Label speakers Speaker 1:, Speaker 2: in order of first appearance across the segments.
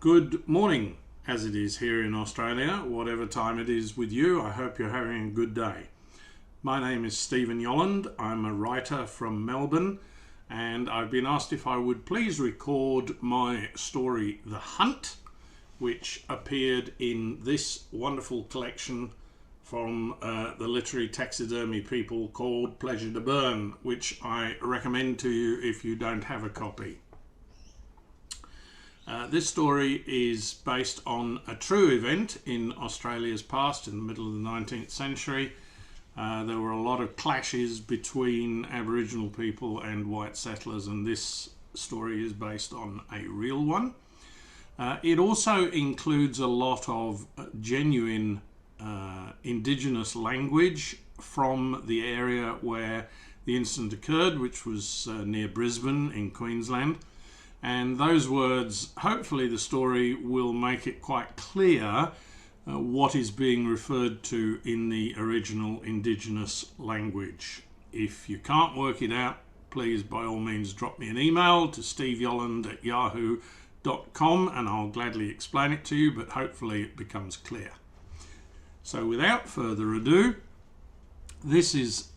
Speaker 1: Good morning, as it is here in Australia, whatever time it is with you. I hope you're having a good day. My name is Stephen Yolland. I'm a writer from Melbourne, and I've been asked if I would please record my story, The Hunt, which appeared in this wonderful collection from the Literary Taxidermy people called Pleasure to Burn, which I recommend to you if you don't have a copy. This story is based on a true event in Australia's past, in the middle of the 19th century. There were a lot of clashes between Aboriginal people and white settlers, and this story is based on a real one. It also includes a lot of genuine Indigenous language from the area where the incident occurred, which was near Brisbane in Queensland. And those words, hopefully the story will make it quite clear what is being referred to in the original Indigenous language. If you can't work it out, please by all means drop me an email to steveyolland@yahoo.com and I'll gladly explain it to you, but hopefully it becomes clear. So without further ado, this is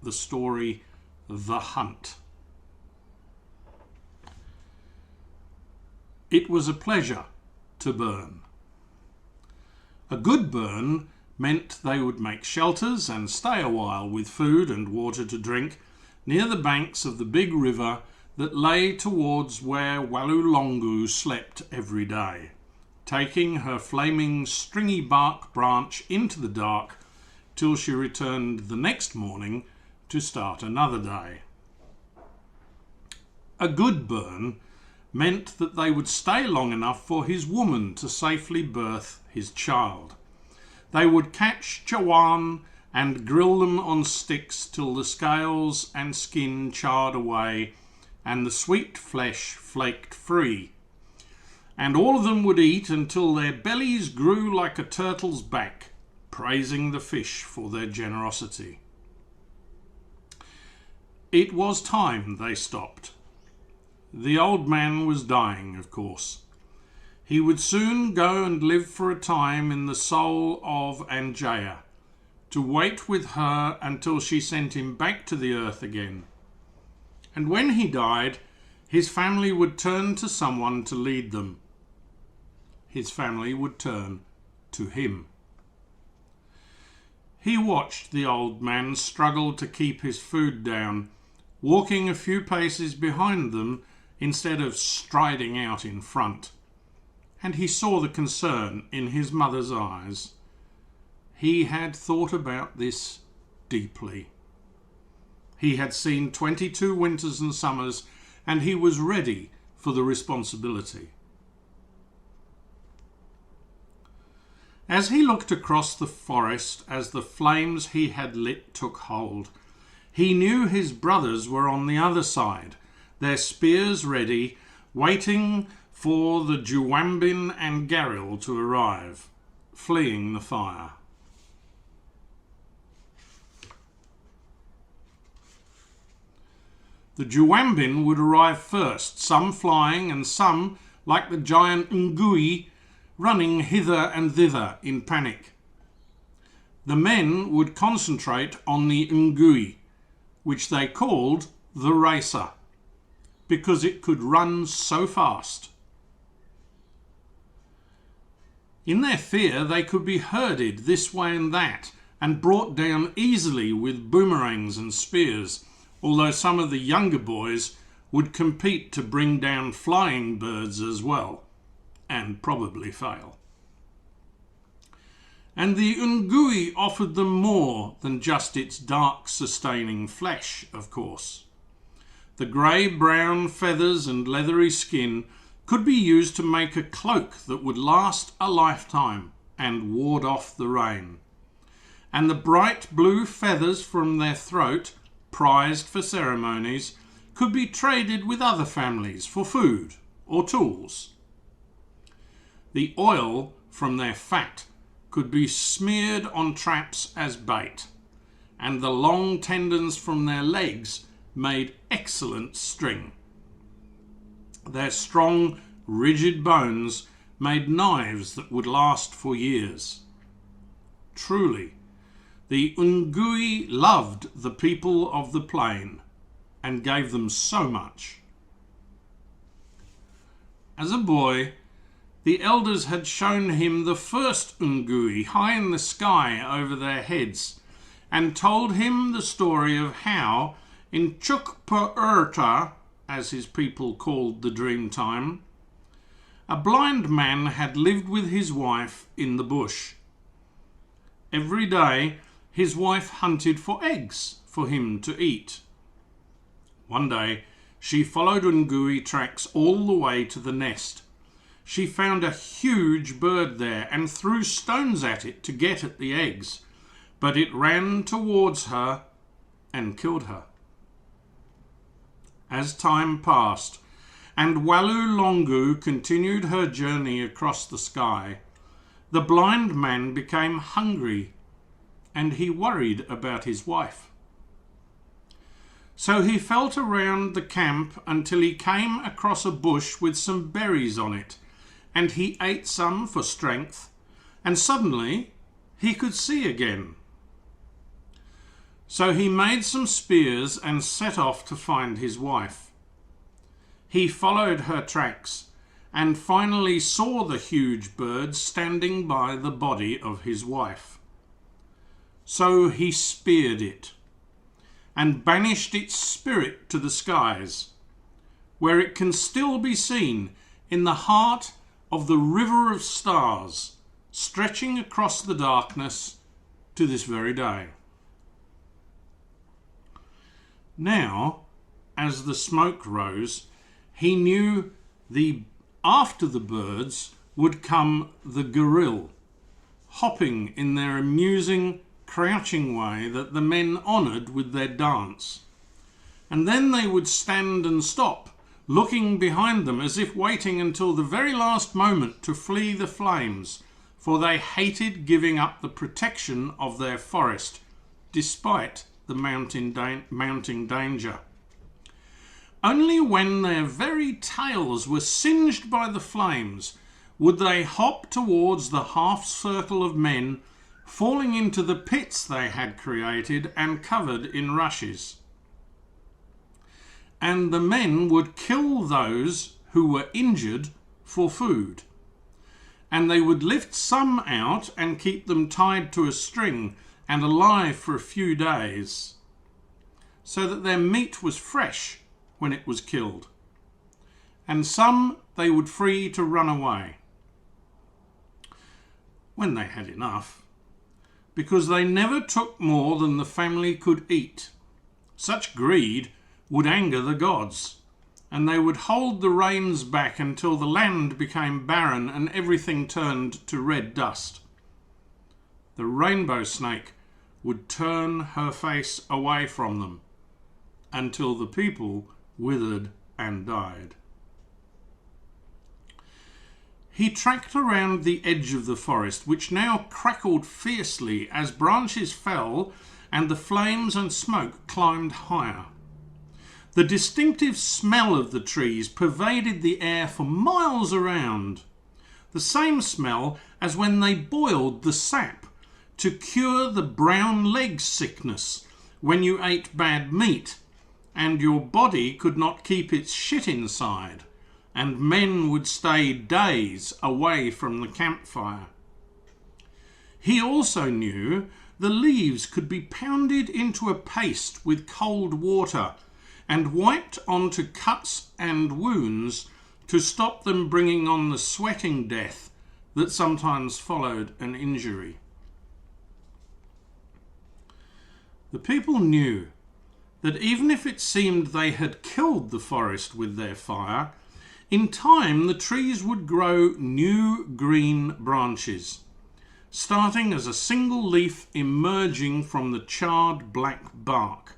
Speaker 1: the story, The Hunt. It was a pleasure to burn. A good burn meant they would make shelters and stay a while with food and water to drink near the banks of the big river that lay towards where Walulongu slept every day, taking her flaming stringy bark branch into the dark till she returned the next morning to start another day. A good burn meant that they would stay long enough for his woman to safely birth his child. They would catch chawan and grill them on sticks till the scales and skin charred away and the sweet flesh flaked free. And all of them would eat until their bellies grew like a turtle's back, praising the fish for their generosity. It was time they stopped. The old man was dying, of course. He would soon go and live for a time in the soul of Anjaya, to wait with her until she sent him back to the earth again. And when he died, his family would turn to someone to lead them. His family would turn to him. He watched the old man struggle to keep his food down, walking a few paces behind them instead of striding out in front. And he saw the concern in his mother's eyes. He had thought about this deeply. He had seen 22 winters and summers, and he was ready for the responsibility. As he looked across the forest as the flames he had lit took hold, he knew his brothers were on the other side, their spears ready, waiting for the Juwambin and Garil to arrive, fleeing the fire. The Juwambin would arrive first, some flying and some, like the giant Ngui, running hither and thither in panic. The men would concentrate on the Ngui, which they called the Racer, because it could run so fast. In their fear, they could be herded this way and that and brought down easily with boomerangs and spears, although some of the younger boys would compete to bring down flying birds as well, and probably fail. And the Ngui offered them more than just its dark, sustaining flesh, of course. The grey-brown feathers and leathery skin could be used to make a cloak that would last a lifetime and ward off the rain. And the bright blue feathers from their throat, prized for ceremonies, could be traded with other families for food or tools. The oil from their fat could be smeared on traps as bait, and the long tendons from their legs made excellent string. Their strong, rigid bones made knives that would last for years. Truly, the Ngui loved the people of the plain and gave them so much. As a boy, the elders had shown him the first Ngui high in the sky over their heads and told him the story of how, in Chukpa-Urta, as his people called the dream time, a blind man had lived with his wife in the bush. Every day, his wife hunted for eggs for him to eat. One day, she followed Ngui tracks all the way to the nest. She found a huge bird there and threw stones at it to get at the eggs, but it ran towards her and killed her. As time passed, and Walu Longu continued her journey across the sky, the blind man became hungry and he worried about his wife. So he felt around the camp until he came across a bush with some berries on it, and he ate some for strength, and suddenly he could see again. So he made some spears and set off to find his wife. He followed her tracks and finally saw the huge bird standing by the body of his wife. So he speared it and banished its spirit to the skies, where it can still be seen in the heart of the river of stars, stretching across the darkness to this very day. Now, as the smoke rose, he knew after the birds would come the gorille, hopping in their amusing, crouching way that the men honoured with their dance. And then they would stand and stop, looking behind them as if waiting until the very last moment to flee the flames, for they hated giving up the protection of their forest, despite the mounting danger. Only when their very tails were singed by the flames would they hop towards the half circle of men, falling into the pits they had created and covered in rushes. And the men would kill those who were injured for food. And they would lift some out and keep them tied to a string and alive for a few days, so that their meat was fresh when it was killed. And some they would free to run away when they had enough, because they never took more than the family could eat. Such greed would anger the gods, and they would hold the rains back until the land became barren and everything turned to red dust. The rainbow snake would turn her face away from them until the people withered and died. He tracked around the edge of the forest, which now crackled fiercely as branches fell and the flames and smoke climbed higher. The distinctive smell of the trees pervaded the air for miles around, the same smell as when they boiled the sap to cure the brown leg sickness when you ate bad meat and your body could not keep its shit inside, and men would stay days away from the campfire. He also knew the leaves could be pounded into a paste with cold water and wiped onto cuts and wounds to stop them bringing on the sweating death that sometimes followed an injury. The people knew that even if it seemed they had killed the forest with their fire, in time the trees would grow new green branches, starting as a single leaf emerging from the charred black bark.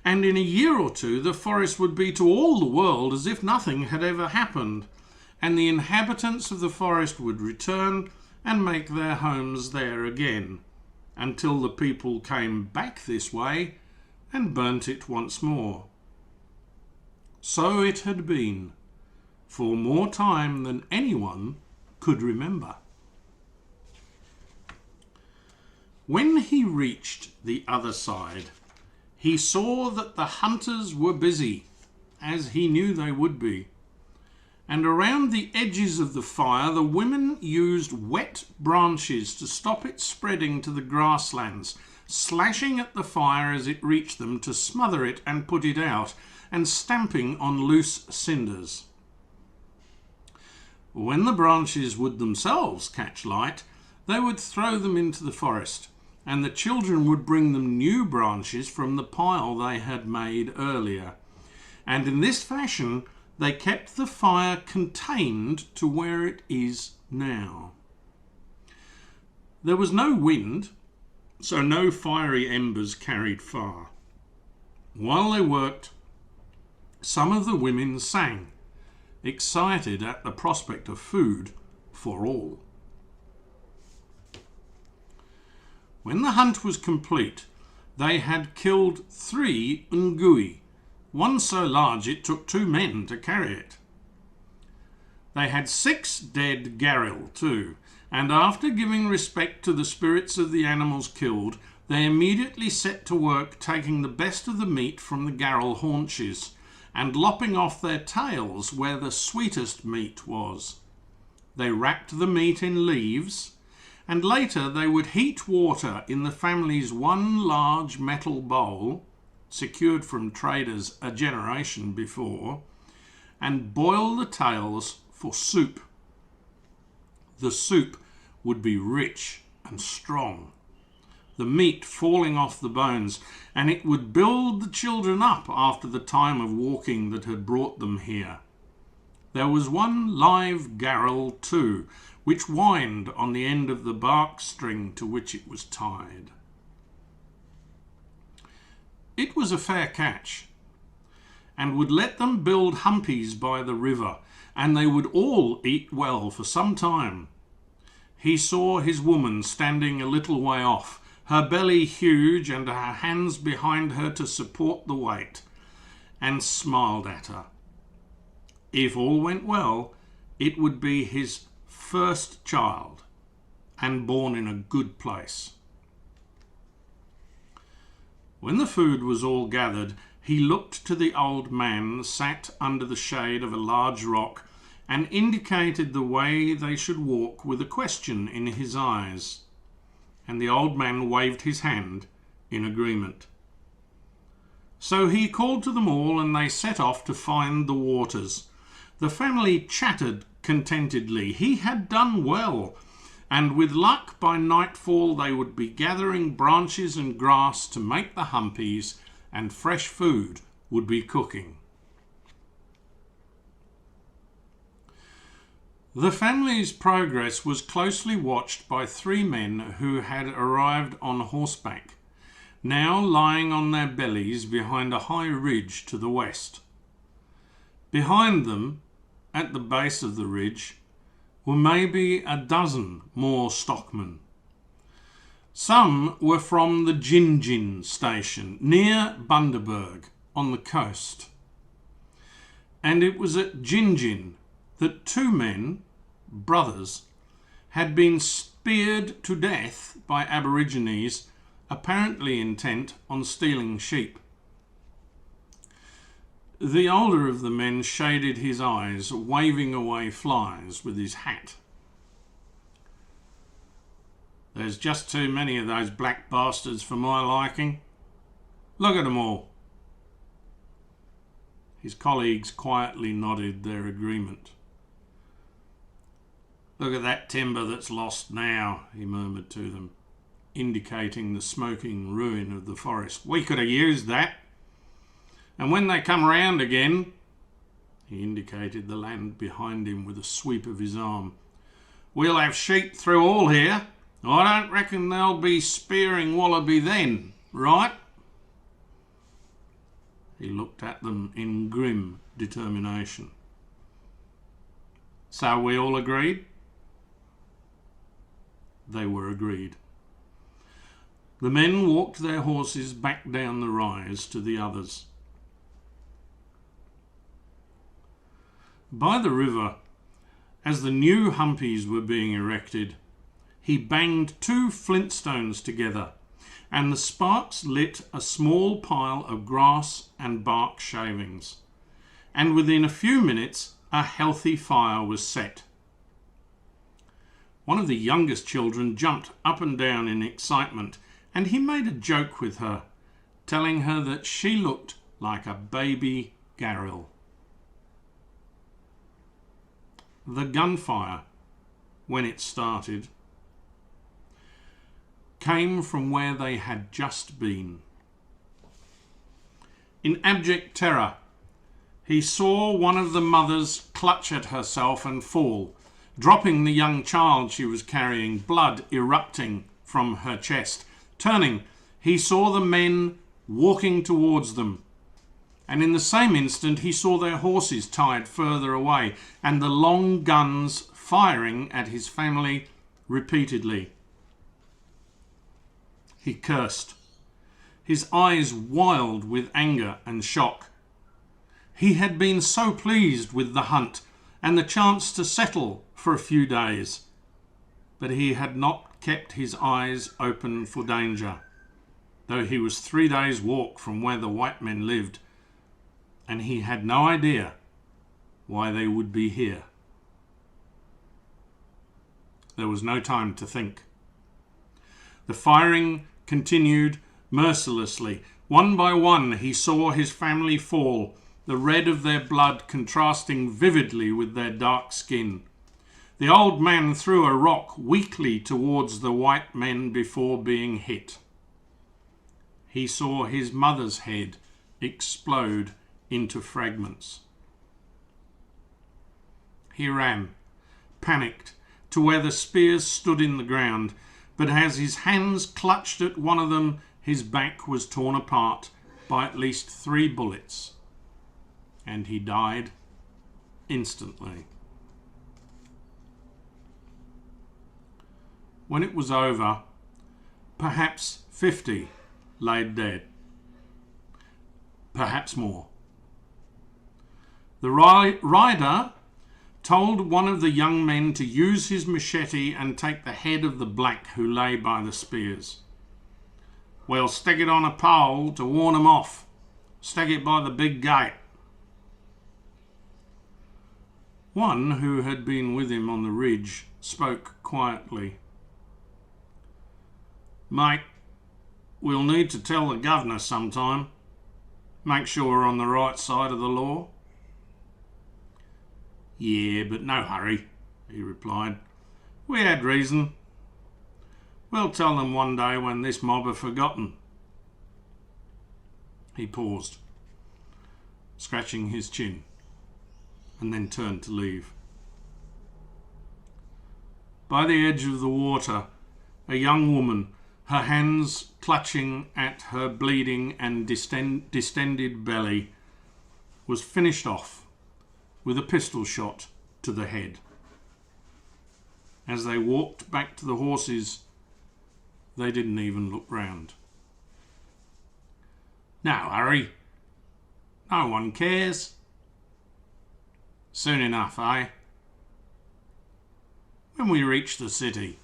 Speaker 1: And in a year or two the forest would be to all the world as if nothing had ever happened, and the inhabitants of the forest would return and make their homes there again, until the people came back this way and burnt it once more. So it had been, for more time than anyone could remember. When he reached the other side, he saw that the hunters were busy, as he knew they would be. And around the edges of the fire, the women used wet branches to stop it spreading to the grasslands, slashing at the fire as it reached them to smother it and put it out, and stamping on loose cinders. When the branches would themselves catch light, they would throw them into the forest, and the children would bring them new branches from the pile they had made earlier. And in this fashion, they kept the fire contained to where it is now. There was no wind, so no fiery embers carried far. While they worked, some of the women sang, excited at the prospect of food for all. When the hunt was complete, they had killed 3 ngui, one so large it took 2 men to carry it. They had 6 dead garil too, and after giving respect to the spirits of the animals killed, they immediately set to work taking the best of the meat from the garil haunches and lopping off their tails where the sweetest meat was. They wrapped the meat in leaves, and later they would heat water in the family's one large metal bowl, secured from traders a generation before, and boil the tails for soup. The soup would be rich and strong, the meat falling off the bones, and it would build the children up after the time of walking that had brought them here. There was one live garil too, which whined on the end of the bark string to which it was tied. It was a fair catch, and would let them build humpies by the river, and they would all eat well for some time. He saw his woman standing a little way off, her belly huge and her hands behind her to support the weight, and smiled at her. If all went well, it would be his first child, and born in a good place. When the food was all gathered, he looked to the old man sat under the shade of a large rock and indicated the way they should walk with a question in his eyes. And the old man waved his hand in agreement. So he called to them all, and they set off to find the waters. The family chattered contentedly. He had done well, and with luck by nightfall they would be gathering branches and grass to make the humpies, and fresh food would be cooking. The family's progress was closely watched by 3 men who had arrived on horseback, now lying on their bellies behind a high ridge to the west. Behind them, at the base of the ridge, were maybe a dozen more stockmen. Some were from the Jinjin station near Bundaberg on the coast. And it was at Jinjin that 2 men, brothers, had been speared to death by Aborigines, apparently intent on stealing sheep. The older of the men shaded his eyes, waving away flies with his hat. There's just too many of those black bastards for my liking. Look at them all. His colleagues quietly nodded their agreement. Look at that timber that's lost now, he murmured to them, indicating the smoking ruin of the forest. We could have used that. And when they come round again, he indicated the land behind him with a sweep of his arm, we'll have sheep through all here. I don't reckon they'll be spearing wallaby then, right? He looked at them in grim determination. So we all agreed? They were agreed. The men walked their horses back down the rise to the others. By the river, As the new humpies were being erected, he banged two flintstones together, and the sparks lit a small pile of grass and bark shavings, and within a few minutes a healthy fire was set. One of the youngest children jumped up and down in excitement, and he made a joke with her, telling her that she looked like a baby Garil. The gunfire, when it started, came from where they had just been. In abject terror, he saw one of the mothers clutch at herself and fall, dropping the young child she was carrying, blood erupting from her chest. Turning, he saw the men walking towards them, and in the same instant he saw their horses tied further away, and the long guns firing at his family repeatedly. He cursed, his eyes wild with anger and shock. He had been so pleased with the hunt and the chance to settle for a few days, but he had not kept his eyes open for danger, though he was 3 days' walk from where the white men lived, and he had no idea why they would be here. There was no time to think. The firing continued mercilessly. One by one he saw his family fall, the red of their blood contrasting vividly with their dark skin. The old man threw a rock weakly towards the white men before being hit. He saw his mother's head explode into fragments. He ran, panicked, to where the spears stood in the ground, but as his hands clutched at one of them, his back was torn apart by at least 3 bullets, and he died instantly. When it was over, perhaps 50 lay dead, perhaps more. The rider told one of the young men to use his machete and take the head of the black who lay by the spears. "We'll stick it on a pole to warn 'em off. Stick it by the big gate." One who had been with him on the ridge spoke quietly. "Mate, we'll need to tell the governor sometime. Make sure we're on the right side of the law." "Yeah, but no hurry," he replied. "We had reason. We'll tell them one day when this mob are forgotten." He paused, scratching his chin, and then turned to leave. By the edge of the water, a young woman, her hands clutching at her bleeding and distended belly, was finished off with a pistol shot to the head. As they walked back to the horses, they didn't even look round. "No hurry. No one cares. Soon enough, eh? When we reach the city."